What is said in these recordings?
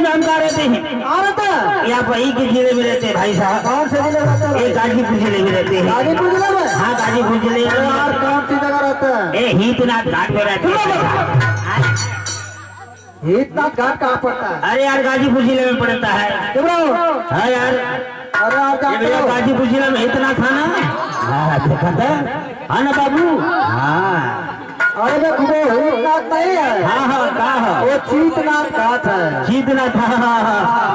समय हम कहाँ रहते हैं? यहाँ वही के जिले में रहते हैं भाई साहब। कौन से जिले रहते हैं? ये गाजीपुर जिले में रहते हैं। गाजीपुर जिले में? हाँ गाजीपुर जिले में। यार कौन सी जगह रहते हैं? ए हीतनाथ घाट में रहते हैं। हीतनाथ घाट कहाँ पड़ता है? अरे यार गाजीपुर जिले में पड़ता है। हाँ यार, अरे यार ये भैया गाजीपुर जिले में इतना था ना। हाँ देखा था, हाँ ना बाबू। हाँ अरे देखो वो हीतनाथ नहीं है। हाँ हाँ कहा है? वो चीतनाथ घाट है। जीतना था।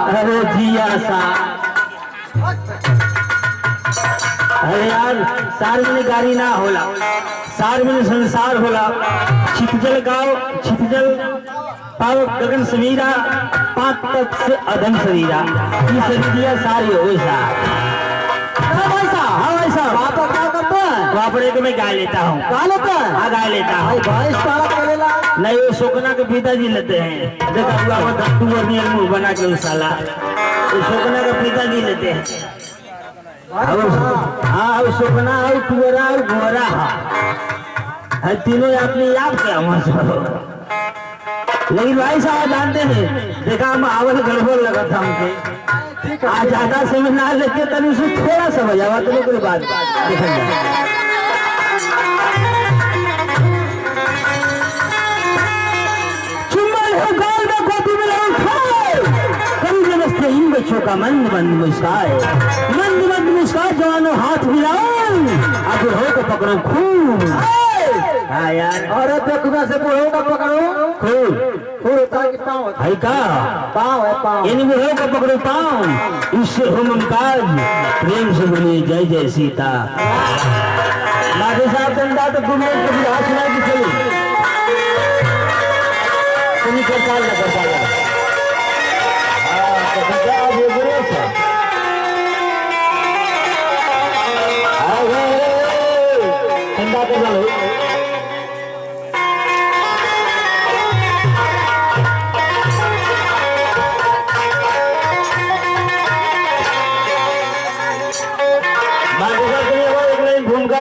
अरे जिया सा, अरे यार सार्वजनिक गाड़ी ना होला, सार्वजनिक संसार होला। छितजल गाँव, छितजल पाव गगन समीरा, पांच तक से अधम शरीरा। ये शरीरिया सारी हो वैसा। हाँ भाई साहब, वहाँ पर क्या करते हैं? वहाँ पर एक मैं गाय लेता हूँ। कहाँ लेते हैं? हाँ गाय लेता हूँ। भैंस पाला कर लेला। नहीं वो शोकना के पिताजी लेते हैं। देखा हुआ वो धत्तू वर्नियल मुंह बना के उस साला, वो शोकना के पिताजी लेते हैं। हाँ वो शोकना और टुअरा और घोरा है तीनों अपने आप क्या मत। लेकिन भाई साहब जानते हैं, देखा हम आवल गड़बड़ लगा था हमको। आज ज्यादा समय ना लेके तभी उसे थोड़ा सा बजावा तो कोई बात देखा जाए। इन बच्चों का मंद मंद मुस्काए, मंद मंद मुस्काए जवानों हाथ मिलाओ, अगर हो तो पकड़ो खूब। हाँ यार, अरे देखो से बुढ़ो का पकड़ो खूब खूब ताकि पाँव है का पाँव है पाँव। इन बुढ़ो का पकड़ो पाँव, इससे हो ममताज, प्रेम से बोलिए जय जय सीता। माधे साहब दंडा तो घूमने कभी हाथ सुना की चली, तुम्हें करता